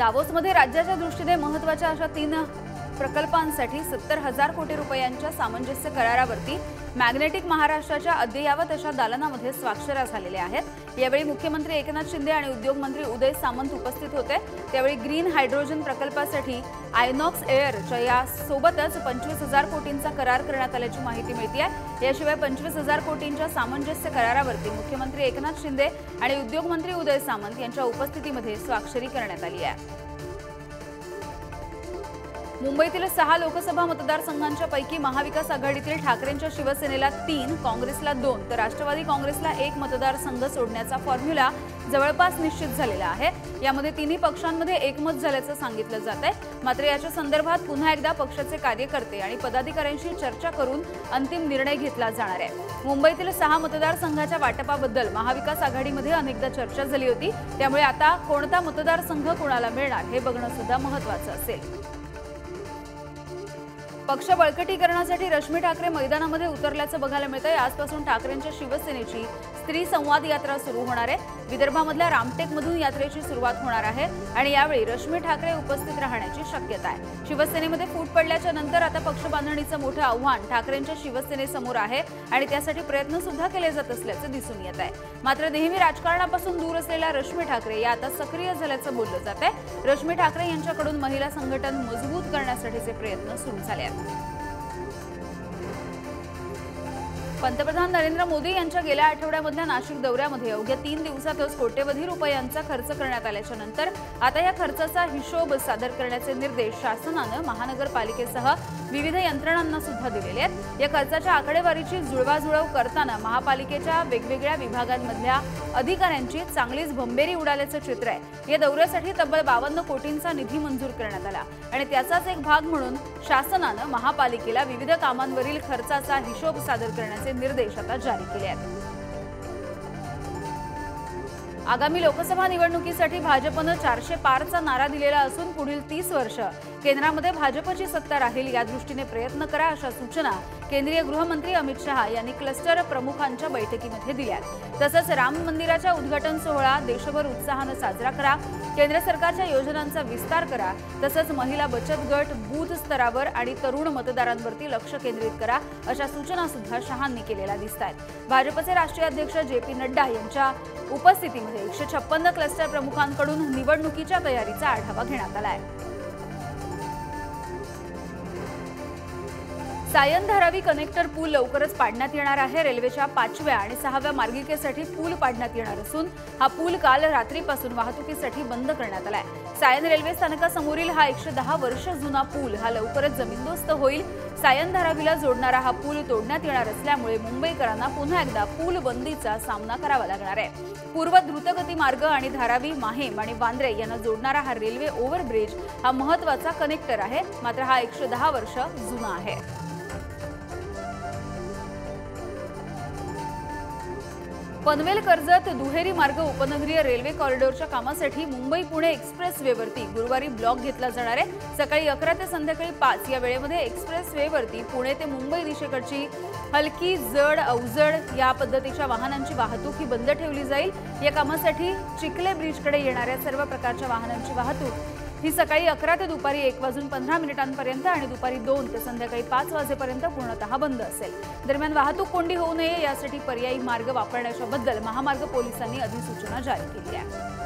दावोसमध्ये राज्याच्या दृष्टीने महत्त्वाच्या अशा 3 प्रकल्पांसाठी 70,000 कोटी रुपयांच्या सामंजस्य करारावरती मॅग्नेटिक महाराष्ट्राच्या अद्ययावत अशा दालनामध्ये स्वाक्षऱ्या झालेल्या आहेत। यावेळी मुख्यमंत्री एकनाथ शिंदे आणि उद्योग मंत्री उदय सामंत उपस्थित होते। त्यावेळी ग्रीन हायड्रोजन प्रकल्पासाठी आयनॉक्स एअरच्या या सोबतच 25,000 कोटींचा करार करण्यात आल्याची माहिती मिळते आहे। याशिवाय 25,000 कोटींच्या सामंजस्य करारावरती मुख्यमंत्री एकनाथ शिंदे आणि उद्योग मंत्री उदय सामंत यांच्या उपस्थितीमध्ये स्वाक्षरी करण्यात आली आहे। मुंबईतील 6 लोकसभा मतदारसंघांच्या पैकी महाविकास आघाडीतील ठाकरेंच्या शिवसेनेला 3, काँग्रेसला 2 तर राष्ट्रवादी काँग्रेसला 1 मतदारसंघ सोडण्याचा फॉर्म्युला जवळपास निश्चित झालेला आहे। यामध्ये तिन्ही पक्षांमध्ये एकमत झाल्याचं सांगितलं जात आहे। मात्र याच्या संदर्भात पुन्हा एकदा पक्षाचे कार्यकर्ते आणि पदाधिकाऱ्यांशी चर्चा करून अंतिम निर्णय घेतला जाणार आहे। मुंबईतील 6 मतदारसंघाच्या वाटपाबद्दल महाविकास आघाडीमध्ये अनेकदा चर्चा झाली होती। त्यामुळे आता कोणता मतदारसंघ कोणाला मिळणार हे बघणं सुद्धा महत्त्वाचं असेल। पक्ष बळकटीकरणासाठी रश्मी ठाकरे मैदानामध्ये उतरल्याचं बघायला मिळतंय। आजपासून ठाकरेंच्या शिवसेनेची स्त्री संवाद यात्रा सुरू होणार आहे। विदर्भामधल्या रामटेकमधून यात्रेची सुरुवात होणार आहे आणि यावेळी रश्मी ठाकरे उपस्थित राहण्याची शक्यता आहे। शिवसेनेमध्ये फूट पडल्याच्या नंतर आता पक्ष बांधणीचं मोठं आव्हान ठाकरेंच्या शिवसेनेसमोर आहे आणि त्यासाठी प्रयत्न सुद्धा केले जात असल्याचं दिसून येत आहे। मात्र नेहमी राजकारणापासून दूर असलेल्या रश्मी ठाकरे या आता सक्रिय झाल्याचं बोललं जात आहे। रश्मी ठाकरे यांच्याकडून महिला संघटन मजबूत करण्यासाठीचे प्रयत्न सुरू झाले आहेत। पंतप्रधान नरेंद्र मोदी यांच्या गेल्या आठवड्यामधल्या नाशिक दौऱ्यामध्ये अवघ्या 3 दिवसातच कोट्यवधी रुपयांचा खर्च करण्यात आल्याच्या नंतर आता या खर्चाचा हिशोब सादर करण्याचे निर्देश शासनानं महानगरपालिकेसह विविध यंत्रणांना सुद्धा दिलेले आहेत। या खर्चाच्या आकडेवारीची जुळवाजुळव करताना महापालिकेच्या वेगवेगळ्या विभागांमधल्या अधिकाऱ्यांची चांगलीच भंबेरी उडाल्याचं चित्र आहे। या दौऱ्यासाठी तब्बल 52 कोटींचा निधी मंजूर करण्यात आला आणि त्याचाच एक भाग म्हणून शासनानं महापालिकेला विविध कामांवरील खर्चाचा हिशोब सादर करण्याचे निर्देश आता जारी केले आहेत। आगामी लोकसभा निवडणुकीसाठी भाजपनं 400 पारचा नारा दिलेला असून पुढील 30 वर्ष केंद्रामध्ये भाजपची सत्ता राहील या दृष्टीने प्रयत्न करा अशा सूचना केंद्रीय गृहमंत्री अमित शहा यांनी क्लस्टर प्रमुखांच्या बैठकीमध्ये दिल्या। तसंच राम मंदिराच्या उद्घाटन सोहळा देशभर उत्साहाने साजरा करा, केंद्र सरकारच्या योजनांचा विस्तार करा, तसंच महिला बचत गट बूथ स्तरावर आणि तरुण मतदारांवरती लक्ष केंद्रित करा अशा सूचना सुद्धा शहांनी केलेल्या दिसतात। भाजपचे राष्ट्रीय अध्यक्ष JP नड्डा यांच्या उपस्थितीमध्ये 156 क्लस्टर प्रमुखांकडून निवडणुकीच्या तयारीचा आढावा घेण्यात आला आहे। सायन धारावी कनेक्टर पूल लवकरच पाडण्यात येणार आहे। रेल्वेच्या 5व्या आणि 6व्या मार्गिकेसाठी पूल पाडण्यात येणार असून हा पूल काल रात्रीपासून वाहतुकीसाठी बंद करण्यात आलाय। सायन रेल्वे स्थानकासमोरील हा 110 वर्ष जुना पूल हा लवकरच जमीनदोस्त होईल। सायन धारावीला जोडणारा हा पूल तोडण्यात येणार असल्यामुळे मुंबईकरांना पुन्हा एकदा पूल बंदीचा सामना करावा लागणार आहे। पूर्व द्रुतगती मार्ग आणि धारावी, माहेम आणि वांद्रे यांना जोडणारा हा रेल्वे ओव्हरब्रिज हा महत्त्वाचा कनेक्टर आहे। मात्र हा 110 वर्ष जुना आहे। पनवेल कर्जत दुहेरी मार्ग उपनगरीय रेल्वे कॉरिडॉरच्या कामासाठी मुंबई पुणे एक्सप्रेसवेवरती गुरुवारी ब्लॉक घेतला जाणार आहे। सकाळी 11 ते संध्याकाळी 5 या वेळेमध्ये एक्सप्रेसवेवरती पुणे ते मुंबई दिशेकडची हलकी, जड, अवजड या पद्धतीच्या वाहनांची वाहतूक ही बंद ठेवली जाईल। या कामासाठी चिखले ब्रिजकडे येणाऱ्या सर्व प्रकारच्या वाहनांची वाहतूक ही सकाळी 11 ते दुपारी 1:15 आणि दुपारी 2 ते संध्याकाळी 5 वाजेपर्यंत पूर्णतः बंद असेल। दरम्यान वाहतूक कोंडी होऊ नये यासाठी पर्यायी मार्ग वापरण्याच्या बद्दल महामार्ग पोलिसांनी अधिसूचना जारी केली आहे।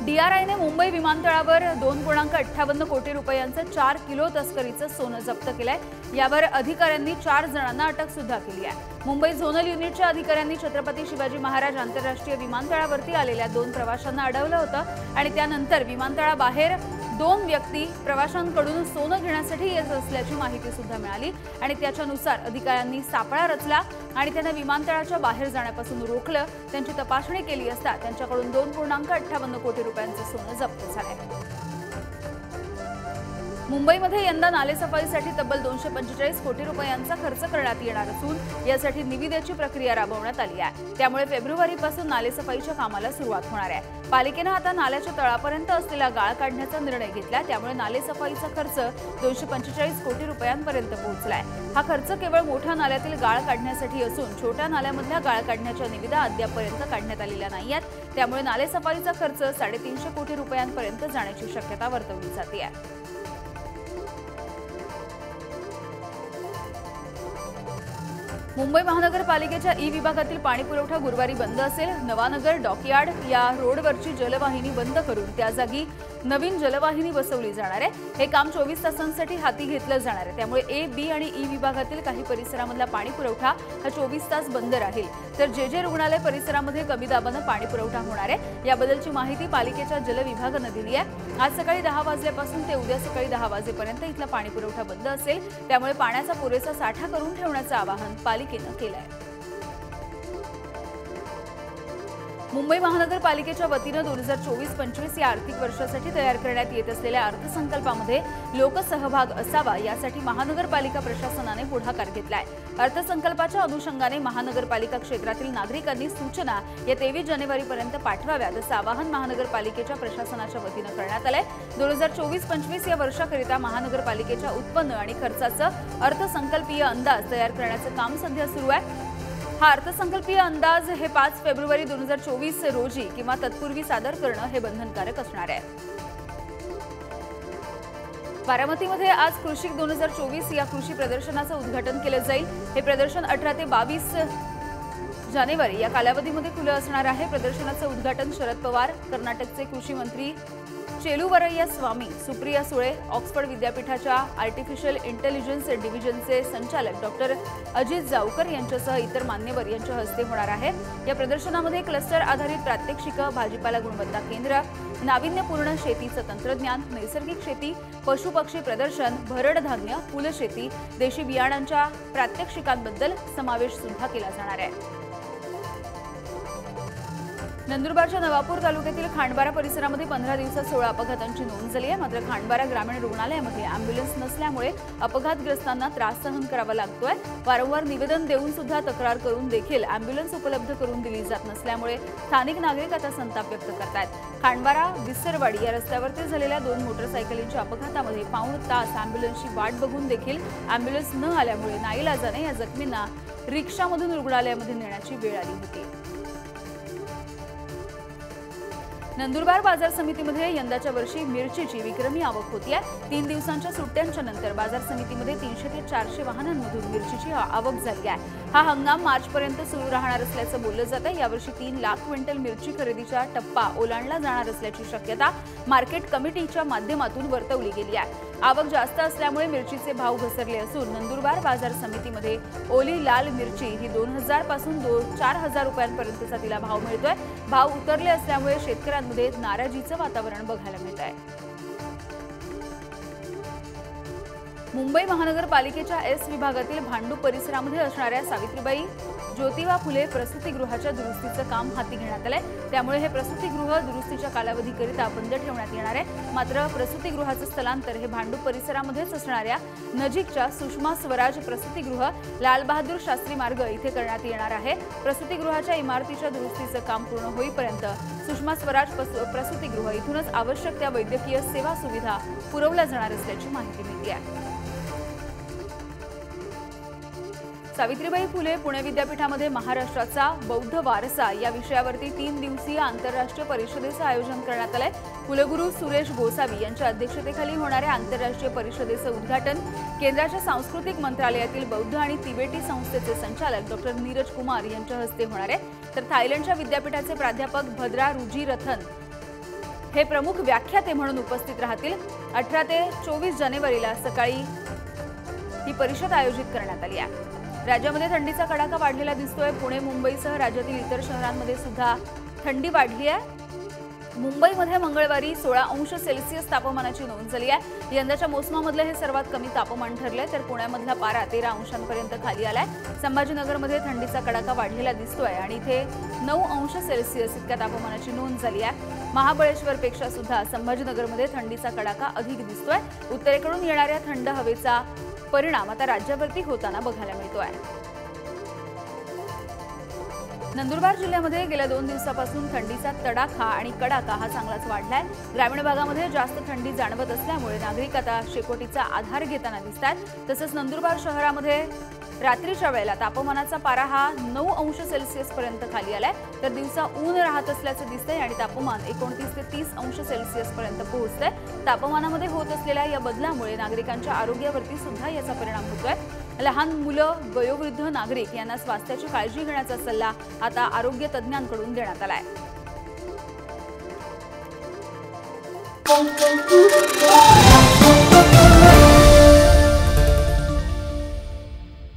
DRIने मुंबई विमानतळावर 2.58 कोटी रुपयांचं 4 किलो तस्करीचं सोनं जप्त केलंय। यावर अधिकाऱ्यांनी 4 जणांना अटक सुद्धा केली आहे। मुंबई झोनल युनिटच्या अधिकाऱ्यांनी छत्रपती शिवाजी महाराज आंतरराष्ट्रीय विमानतळावरती आलेल्या 2 प्रवाशांना अडवलं होतं आणि त्यानंतर विमानतळाबाहेर 2 व्यक्ती प्रवाशांकडून सोनं घेण्यासाठी येत असल्याची माहिती सुद्धा मिळाली आणि त्याच्यानुसार अधिकाऱ्यांनी सापळा रचला आणि त्यांना विमानतळाच्या बाहेर जाण्यापासून रोखलं। त्यांची तपासणी केली असता त्यांच्याकडून 2.58 कोटी रुपयांचं सोनं जप्त झालंय। मुंबईमध्ये यंदा नालेसफाईसाठी तब्बल 245 कोटी रुपयांचा खर्च करण्यात येणार असून यासाठी निविदेची प्रक्रिया राबवण्यात आली आहे। त्यामुळे फेब्रुवारीपासून नालेसफाईच्या कामाला सुरुवात होणार आहे। पालिकेने आता नाल्याच्या तळापर्यंत असलेला गाळ काढण्याचा निर्णय घेतला, त्यामुळे नालेसफाईचा खर्च 245 कोटी रुपयांपर्यंत पोहोचलाय। हा खर्च केवळ मोठ्या नाल्यातील गाळ काढण्यासाठी असून छोट्या नाल्यामधल्या गाळ काढण्याच्या निविदा अद्यापपर्यंत काढण्यात आलेल्या नाहीयेत, त्यामुळे नालेसफाईचा खर्च 350 कोटी रुपयांपर्यंत जाण्याची शक्यता वर्तवली जाते आहे। मुंबई महानगरपालिकेच्या ई विभागातील पाणी पुरवठा गुरुवारी बंद असेल। नवानगर डॉकयार्ड या रोडवरची जलवाहिनी बंद करून त्या जागी नवीन जलवाहिनी बसवली जाणार आहे। हे काम 24 तासांसाठी हाती घेतलं जाणार आहे, त्यामुळे ए, बी आणि ई विभागातील काही परिसरामधला पाणी पुरवठा हा 24 तास बंद राहील, तर जे रुग्णालय परिसरामध्ये कमी दाबानं पाणी पुरवठा होणार आहे याबद्दलची माहिती पालिकेच्या जल विभागानं दिली आहे। आज सकाळी 10 वाजल्यापासून ते उद्या सकाळी 10 वाजेपर्यंत इथला पाणी पुरवठा बंद असेल, त्यामुळे पाण्याचा पुरेसा साठा करून ठेवण्याचं आवाहन पालिकेनं केलं आहे। मुंबई महानगरपालिकेच्या वतीनं 2024-25 या आर्थिक वर्षासाठी तयार करण्यात येत असलेल्या अर्थसंकल्पामध्ये लोकसहभाग असावा यासाठी महानगरपालिका प्रशासनाने पुढाकार घेतलाय। अर्थसंकल्पाच्या अनुषंगाने महानगरपालिका क्षेत्रातील नागरिकांनी सूचना या 23 जानेवारीपर्यंत पाठवाव्यात असं आवाहन महानगरपालिकेच्या प्रशासनाच्या वतीनं करण्यात आलंय। 2024-25 या वर्षाकरिता महानगरपालिकेच्या उत्पन्न आणि खर्चाचं अर्थसंकल्पीय अंदाज तयार करण्याचं काम सध्या सुरू आहे। हा अर्थसंकल्पीय अंदाज हे 5 फेब्रुवारी 2024 रोजी किंवा तत्पूर्वी सादर करणं हे बंधनकारक असणार आहे। बारामतीमध्ये आज कृषिक 2024 या कृषी प्रदर्शनाचं उद्घाटन केलं जाईल। हे प्रदर्शन 18 ते 22 जानेवारी या कालावधीमध्ये खुलं असणार आहे। प्रदर्शनाचं उद्घाटन शरद पवार, कर्नाटकचे कृषी मंत्री चेलुवरय्या स्वामी, सुप्रिया सुळे, ऑक्सफर्ड विद्यापीठाच्या आर्टिफिशियल इंटेलिजन्स डिव्हिजनचे संचालक डॉक्टर अजित जावकर यांच्यासह इतर मान्यवर यांच्या हस्ते होणार आहे। या प्रदर्शनामध्ये क्लस्टर आधारित प्रात्यक्षिकं, भाजीपाला गुणवत्ता केंद्र, नाविन्यपूर्ण शेतीचं तंत्रज्ञान, नैसर्गिक शेती, पशुपक्षी प्रदर्शन, भरड धान्य, फुलशेती, देशी बियाणांच्या प्रात्यक्षिकांबद्दल समावेश सुद्धा केला जाणार आहे। नंदुरबारच्या नवापूर तालुक्यातील खांडबारा परिसरामध्ये 15 दिवसात 16 अपघातांची नोंद झाली आहे। मात्र खांडबारा ग्रामीण रुग्णालयामध्ये अँब्युलन्स नसल्यामुळे अपघातग्रस्तांना त्रास सहन करावा लागतोय। वारंवार निवेदन देऊन सुद्धा तक्रार करून देखील अँब्युलन्स उपलब्ध करून दिली जात नसल्यामुळे स्थानिक नागरिक आता संताप व्यक्त करतायत। खांडबारा विसरवाडी या रस्त्यावरती झालेल्या 2 मोटरसायकलींच्या अपघातामध्ये पाऊण तास अँब्युलन्सची वाट बघून देखील अँब्युलन्स न आल्यामुळे नाईलाजाने या जखमींना रिक्षामधून रुग्णालयामध्ये नेण्याची वेळ आली होती। नंदुरबार बाजार समितीमध्ये यंदाच्या वर्षी मिरचीची विक्रमी आवक होतीये। 3 दिवसांच्या सुट्ट्यांच्या नंतर बाजार समितीमध्ये 300 ते 400 वाहनांमधून मिरचीची आवक झाली आहे। हा हंगाम मार्चपर्यंत सुरू राहणार असल्याचं बोललं जातं। यावर्षी 3 लाख क्विंटल मिरची खरेदीचा टप्पा ओलांडला जाणार असल्याची शक्यता मार्केट कमिटीच्या माध्यमातून वर्तवली गेली आहे। आवक जास्त असल्यामुळे मिरचीचे भाव घसरले असून नंदुरबार बाजार समितीमध्ये ओली लाल मिरची ही 2000 पासून 4000 रुपयांपर्यंतचा तिला भाव मिळतोय। भाव उतरले असल्यामुळे शेतकऱ्यांमध्ये नाराजीचं वातावरण बघायला मिळत आहे। मुंबई महानगरपालिकेच्या एस विभागातील भांडूप परिसरामध्ये असणाऱ्या सावित्रीबाई ज्योतिबा फुले प्रसूतिगृहाच्या दुरुस्तीचं काम हाती घेण्यात आलंय। त्यामुळे हे प्रसूतिगृह दुरुस्तीच्या कालावधीकरिता बंद ठेवण्यात येणार आहे। मात्र प्रसूतिगृहाचं स्थलांतर हे भांडूप परिसरामध्येच असणाऱ्या नजीकच्या सुषमा स्वराज प्रसूतिगृह, लालबहादूर शास्त्री मार्ग इथे करण्यात येणार आहे। प्रसूतिगृहाच्या इमारतीच्या दुरुस्तीचं काम पूर्ण होईपर्यंत सुषमा स्वराज प्रसूतिगृह इथूनच आवश्यक त्या वैद्यकीय सेवा सुविधा पुरवल्या जाणार असल्याची माहिती मिळते आहे। सावित्रीबाई फुले पुणे विद्यापीठामध्ये महाराष्ट्राचा बौद्ध वारसा या विषयावरती 3 दिवसीय आंतरराष्ट्रीय परिषदेचं आयोजन करण्यात आलंय। कुलगुरू सुरेश गोसावी यांच्या अध्यक्षतेखाली होणाऱ्या आंतरराष्ट्रीय परिषदेचं उद्घाटन केंद्राच्या सांस्कृतिक मंत्रालयातील बौद्ध आणि तिबेटी संस्थेचे संचालक डॉक्टर नीरज कुमार यांच्या हस्ते होणार आहे। तर थायलंडच्या विद्यापीठाचे प्राध्यापक भद्रा रुजिरथन हे प्रमुख व्याख्याते म्हणून उपस्थित राहतील। 18 ते 24 जानेवारीला सकाळी ही परिषद आयोजित करण्यात आली आहे। राज्यामध्ये थंडीचा कडाका वाढलेला दिसतोय। पुणे मुंबईसह राज्यातील इतर शहरांमध्ये सुद्धा थंडी वाढली आहे। मुंबईमध्ये मंगळवारी 16 अंश सेल्सिअस तापमानाची नोंद झाली आहे। यंदाच्या मोसमामधलं हे सर्वात कमी तापमान ठरलंय, तर पुण्यामधला पारा 13 अंशांपर्यंत खाली आलाय। संभाजीनगरमध्ये थंडीचा कडाका वाढलेला दिसतोय आणि इथे 9 अंश सेल्सिअस इतक्या तापमानाची नोंद झाली आहे। महाबळेश्वरपेक्षा सुद्धा संभाजीनगरमध्ये थंडीचा कडाका अधिक दिसतोय। उत्तरेकडून येणाऱ्या थंड हवेचा परिणाम आता राज्यावरती होताना बघायला मिळतोय। नंदुरबार जिल्ह्यामध्ये गेल्या 2 दिवसापासून थंडीचा तडाखा आणि कडाका हा चांगलाच वाढलाय। ग्रामीण भागामध्ये जास्त थंडी जाणवत असल्यामुळे नागरिक आता शेकोटीचा आधार घेताना दिसतात। तसंच नंदुरबार शहरामध्ये रात्रीच्या वेळेला तापमानाचा पारा हा 9 अंश सेल्सिअस पर्यंत खाली आलाय, तर दिवसा ऊन राहत असल्याचं दिसतंय आणि तापमान 29 ते 30 अंश सेल्सिअस पर्यंत पोहोचतंय। तापमानामध्ये होत असलेल्या या बदलामुळे नागरिकांच्या आरोग्यावरती सुद्धा याचा परिणाम होतोय। लहान मुलं, वयोवृद्ध नागरिक यांना स्वास्थ्याची काळजी घेण्याचा सल्ला आता आरोग्य तज्ज्ञांकडून देण्यात आलाय।